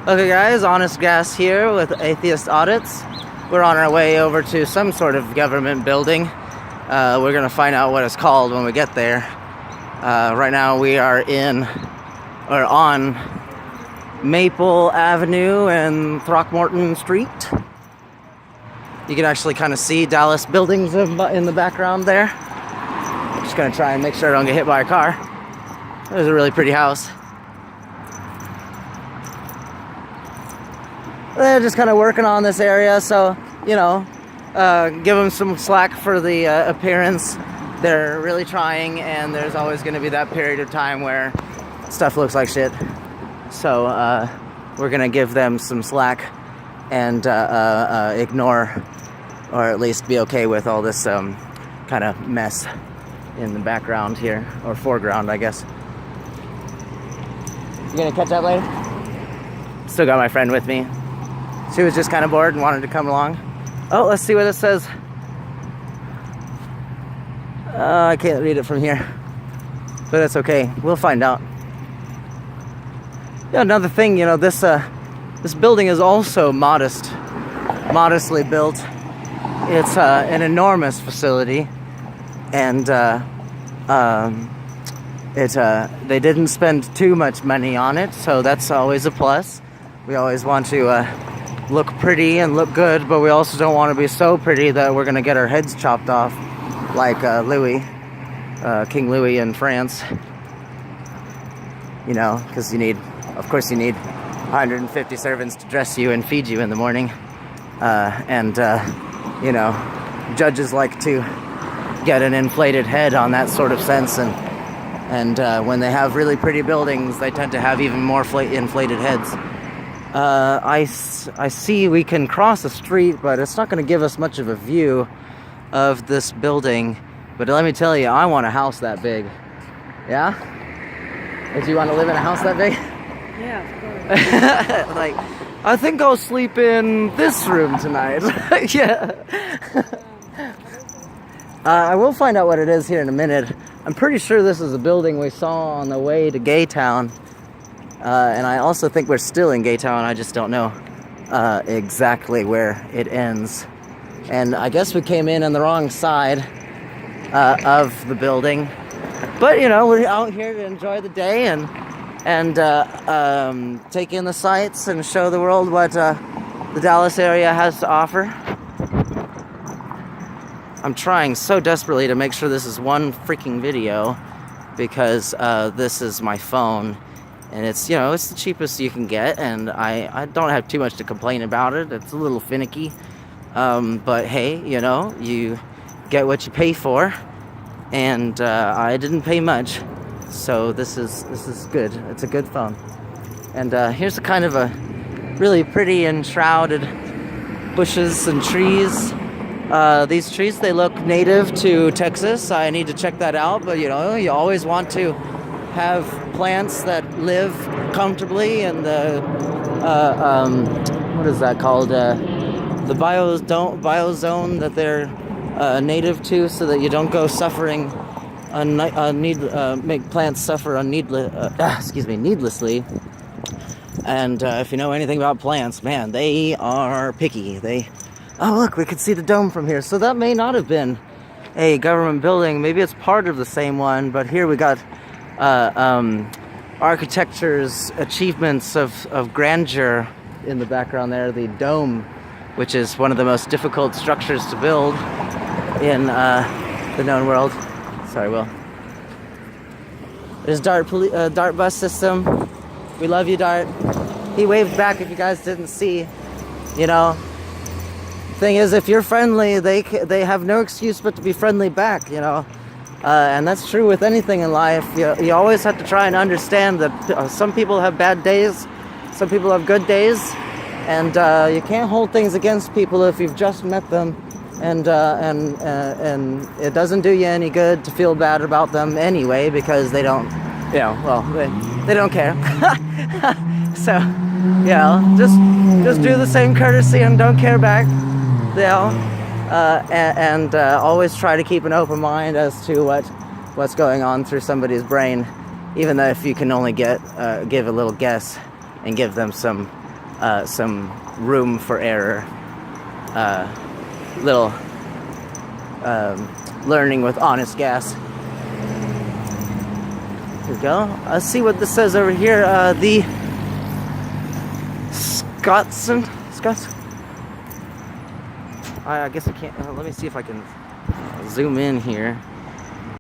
Okay guys, Honest Gas here with Atheist Audits. We're on our way over to some sort of government building. We're gonna find out what it's called when we get there. Right now we are on Maple Avenue and Throckmorton Street. You can actually kind of see Dallas buildings in the background there. Just gonna try and make sure I don't get hit by a car. There's a really pretty house. They're just kind of working on this area, so, you know, give them some slack for the appearance. They're really trying, and there's always going to be that period of time where stuff looks like shit. So we're going to give them some slack and ignore, or at least be okay with all this kind of mess in the background here, or foreground, I guess. You gonna catch that later? Still got my friend with me. She was just kind of bored and wanted to come along. Oh, let's see what it says. I can't read it from here, but that's okay. We'll find out. Yeah, another thing, you know, this building is also modestly built. It's an enormous facility, and they didn't spend too much money on it, so that's always a plus. We always want to look pretty and look good, but we also don't want to be so pretty that we're gonna get our heads chopped off like Louis, King Louis in France. You know, because of course you need 150 servants to dress you and feed you in the morning. You know, judges like to get an inflated head on that sort of sense, and when they have really pretty buildings, they tend to have even more inflated heads. I see we can cross a street, but it's not going to give us much of a view of this building. But let me tell you, I want a house that big. Yeah? Would you want to live in a house that big? Yeah, of course. Like, I think I'll sleep in this room tonight. Yeah. I will find out what it is here in a minute. I'm pretty sure this is a building we saw on the way to Gaytown. And I also think we're still in Gaytown. I just don't know exactly where it ends. And I guess we came in on the wrong side of the building. But, you know, we're out here to enjoy the day and take in the sights and show the world what the Dallas area has to offer. I'm trying so desperately to make sure this is one freaking video, because this is my phone. And it's, you know, it's the cheapest you can get, and I don't have too much to complain about it. It's a little finicky, but hey, you know, you get what you pay for, and I didn't pay much, so this is good. It's a good phone. And here's a kind of a really pretty enshrouded bushes and trees. These trees, they look native to Texas. I need to check that out, but you know, you always want to have plants that live comfortably in the what is that called? The biozone that they're native to, so that you don't go suffering make plants suffer needlessly. And if you know anything about plants, man, they are picky. Oh look, we could see the dome from here. So that may not have been a government building. Maybe it's part of the same one, but here we got architecture's achievements of grandeur in the background there. The dome, which is one of the most difficult structures to build in the known world. Sorry, Will. There's DART bus system. We love you, DART. He waved back if you guys didn't see. You know, thing is, if you're friendly, they have no excuse but to be friendly back, you know. And that's true with anything in life. You always have to try and understand that some people have bad days, some people have good days, and you can't hold things against people if you've just met them, and it doesn't do you any good to feel bad about them anyway, because they don't, you know, well, they don't care. So, you know, just do the same courtesy and don't care back, you know. And always try to keep an open mind as to what's going on through somebody's brain, even though if you can only give a little guess and give them some some room for error. Little learning with honest gas. Here we go. Let's see what this says over here. The Scots. I guess I can't. Let me see if I can zoom in here.